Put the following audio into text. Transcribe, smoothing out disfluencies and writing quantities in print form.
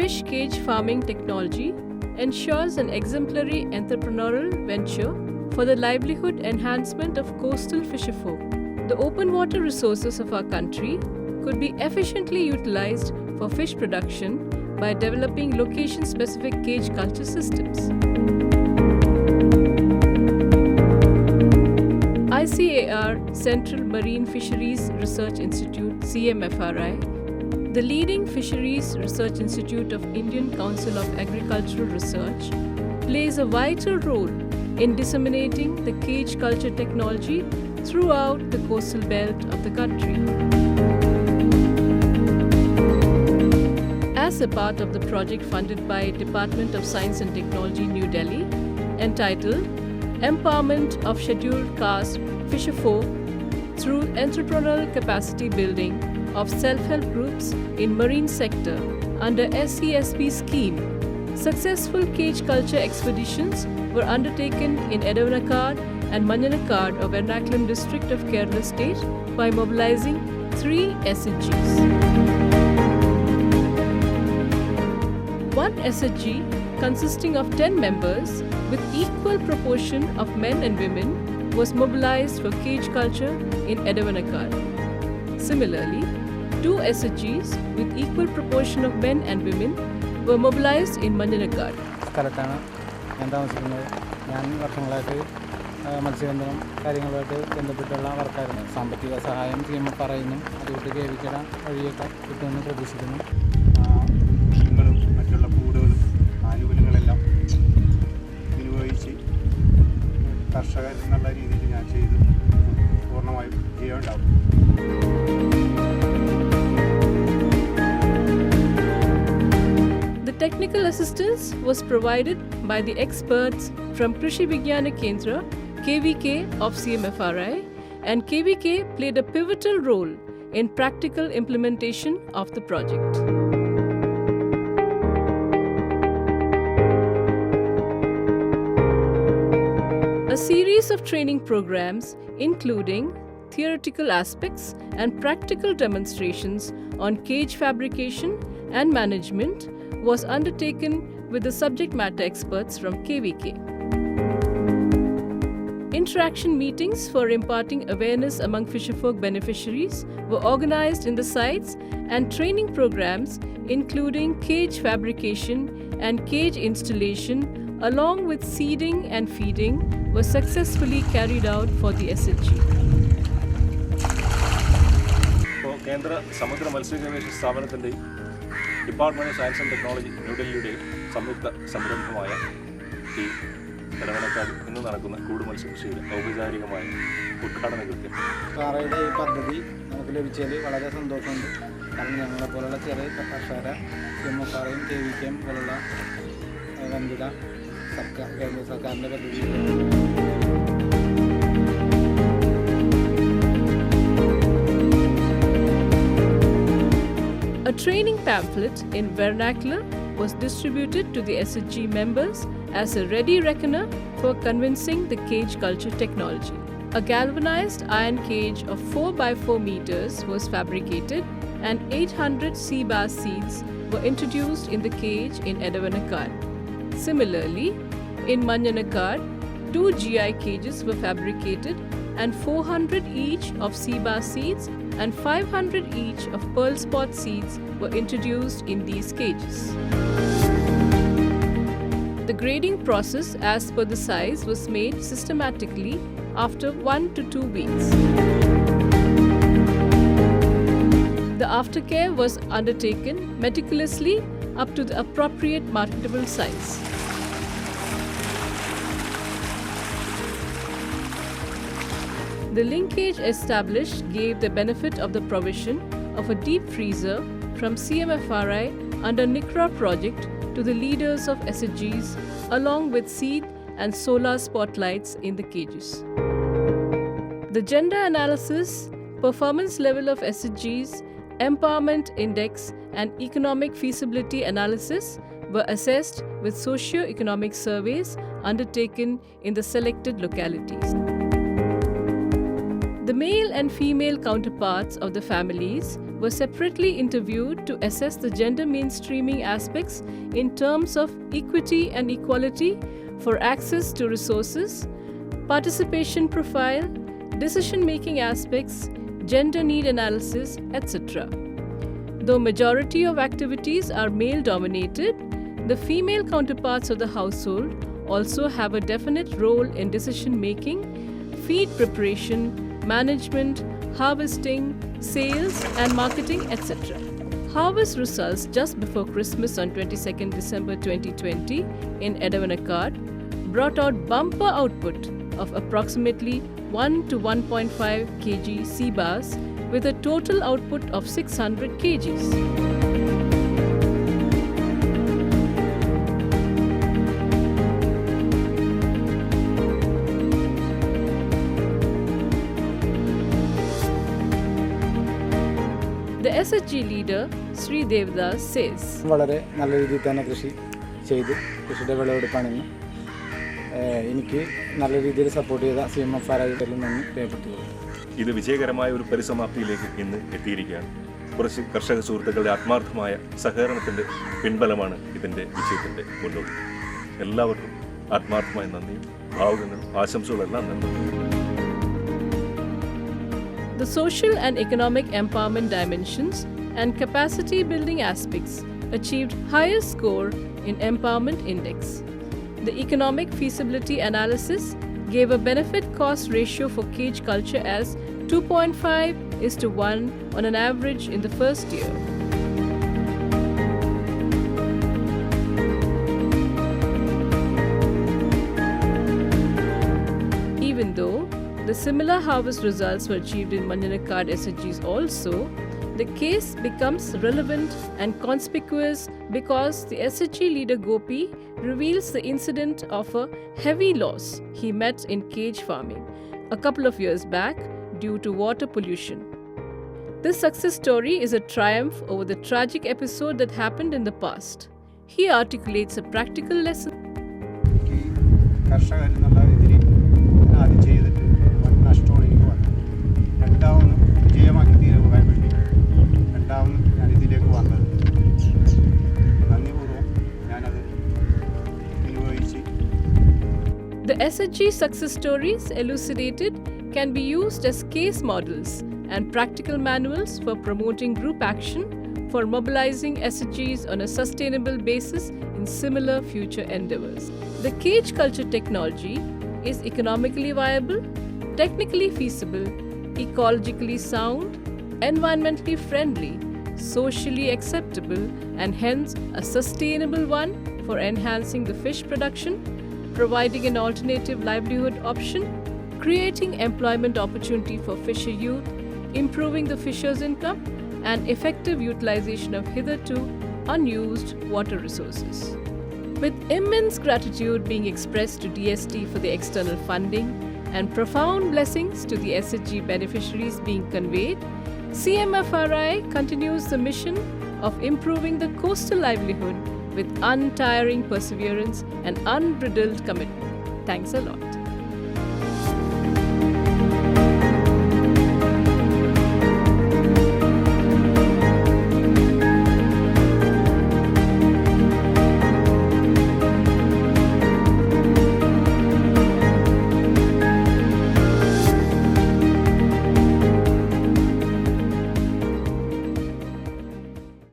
fish cage farming technology ensures an exemplary entrepreneurial venture for the livelihood enhancement of coastal fisherfolk. The open water resources of our country could be efficiently utilized for fish production by developing location-specific cage culture systems. ICAR Central Marine Fisheries Research Institute CMFRI, the leading fisheries research institute of Indian Council of Agricultural Research, plays a vital role in disseminating the cage culture technology throughout the coastal belt of the country. As a part of the project funded by Department of Science and Technology, New Delhi, entitled Empowerment of Scheduled Caste Fisherfolk through Entrepreneurial Capacity Building of Self-Help Groups in Marine Sector under SCSP scheme, successful cage culture expeditions were undertaken in Edavanakkad and Manjanakkad of Ernakulam district of Kerala state by mobilizing 3 SHGs. One SHG consisting of 10 members with equal proportion of men and women was mobilized for cage culture in Edavanakkad. Similarly, 2 SHGs with equal proportion of men and women were mobilized in Manjanakkad. മത്സ്യബന്ധനം കാര്യങ്ങളുമായിട്ട് ബന്ധപ്പെട്ടുള്ള വർക്കായിരുന്നു. സാമ്പത്തിക സഹായം പറയുന്നു, അതുകൊണ്ട് കേവിക്കട വഴിയൊക്കെ കിട്ടുമെന്ന് പ്രതീക്ഷിക്കുന്നു. മൃഗങ്ങളും മറ്റുള്ള കൂടുകളും ആനുകൂല്യങ്ങളെല്ലാം വിനിയോഗിച്ച് കർഷകർ എന്നുള്ള രീതിയിൽ ഞാൻ ചെയ്ത് പൂർണ്ണമായും ചെയ്യുന്നുണ്ടാവും. The technical assistance was provided by the experts from Krishi Vigyana Kendra, KVK of CMFRI, and KVK played a pivotal role in practical implementation of the project. A series of training programs, including theoretical aspects and practical demonstrations on cage fabrication and management, was undertaken with the subject matter experts from KVK. Interaction meetings for imparting awareness among fisherfolk beneficiaries were organized in the sites, and training programs including cage fabrication and cage installation along with seeding and feeding were successfully carried out for the SHG. കേന്ദ്ര സമുദ്ര മത്സ്യഗവേഷണ സ്ഥാപനത്തിൻ്റെയും department of science and technology ന്യൂഡൽഹിയുടെയും സംയുക്ത സംരംഭമായ ഈ എടവനക്കാട് ഇന്ന് നടക്കുന്ന കൂട് മത്സ്യകൃഷിയുടെ ഔപചാരികമായ ഉദ്ഘാടന കൃത്യം. പാറയുടെ ഈ പദ്ധതി നമുക്ക് ലഭിച്ചതിൽ വളരെ സന്തോഷമുണ്ട്. കാരണം ഞങ്ങളെപ്പോലുള്ള ചെറിയ കർഷകരെ CMFRയും KVKയും പോലുള്ള വൻകിട കേന്ദ്ര സർക്കാരിൻ്റെ പദ്ധതി. A training pamphlet in vernacular was distributed to the SHG members as a ready reckoner for convincing the cage culture technology. A galvanized iron cage of 4x4 meters was fabricated and 800 sea bass seeds were introduced in the cage in Edavanakkad. Similarly, in Manjanakkad, 2 GI cages were fabricated and 400 each of sea bass seeds and 500 each of pearl spot seeds were introduced in these cages. The grading process as per the size was made systematically after 1 to 2 weeks. The aftercare was undertaken meticulously up to the appropriate marketable size. The linkage established gave the benefit of the provision of a deep freezer from CMFRI under NICRA project to the leaders of SHGs along with seed and solar spotlights in the cages. The gender analysis, performance level of SHGs, empowerment index and economic feasibility analysis were assessed with socio-economic surveys undertaken in the selected localities. The male and female counterparts of the families were separately interviewed to assess the gender mainstreaming aspects in terms of equity and equality for access to resources, participation profile, decision-making aspects, gender need analysis, etc. Though majority of activities are male-dominated, the female counterparts of the household also have a definite role in decision-making, feed preparation, management, harvesting, sales and marketing, etc. Harvest results just before Christmas on 22nd December 2020 in Edavanakkad brought out bumper output of approximately 1 to 1.5 kg sea bass with a total output of 600 kgs. The SHG leader, Sri Devdas, says, വളരെ നല്ല രീതിയിൽ തന്നെ കൃഷി ചെയ്ത് കൃഷിയുടെ വിളവെടുപ്പാണിന്ന് എനിക്ക് നല്ല രീതിയിൽ സപ്പോർട്ട് ചെയ്ത CMFRIയിലും നന്ദി രേഖപ്പെടുത്തുന്നു. ഇത് വിജയകരമായ ഒരു പരിസമാപ്തിയിലേക്ക് ഇന്ന് എത്തിയിരിക്കുകയാണ്. കുറച്ച് കർഷക സുഹൃത്തുക്കളുടെ ആത്മാർത്ഥമായ സഹകരണത്തിൻ്റെ പിൻബലമാണ് ഇതിൻ്റെ വിജയത്തിൻ്റെ മുന്നോട്ട്. എല്ലാവർക്കും ആത്മാർത്ഥമായ നന്ദിയും ഭാവുകങ്ങളും ആശംസകളെല്ലാം നൽകുന്നു. The social and economic empowerment dimensions and capacity building aspects achieved highest score in Empowerment Index. The economic feasibility analysis gave a benefit cost ratio for cage culture as 2.5:1 on an average in the first year. Even though the similar harvest results were achieved in Manjanakkad SHGs also, the case becomes relevant and conspicuous because the SHG leader Gopi reveals the incident of a heavy loss he met in cage farming a couple of years back due to water pollution. This success story is a triumph over the tragic episode that happened in the past. He articulates a practical lesson. ആദ്യം ചെയ്തിട്ട് നഷ്ടമാണ് എനിക്ക് വന്നത്. രണ്ടാമത് വിജയമാക്കി തീരുവാൻ വേണ്ടി രണ്ടാമത് ഞാൻ ഇതിലേക്ക് വന്നത് നന്ദിപൂർവ്വം ഞാനത് വിനിയോഗിച്ച്. The SHG success stories elucidated can be used as case models and practical manuals for promoting group action for mobilizing SHGs on a sustainable basis in similar future endeavors. The cage culture technology is economically viable, technically feasible, ecologically sound, environmentally friendly, socially acceptable, and hence a sustainable one for enhancing the fish production, providing an alternative livelihood option, creating employment opportunity for fisher youth, improving the fisher's income, and effective utilization of hitherto unused water resources. With immense gratitude being expressed to DST for the external funding and profound blessings to the SHG beneficiaries being conveyed, CMFRI continues the mission of improving the coastal livelihood with untiring perseverance and unbridled commitment. Thanks a lot.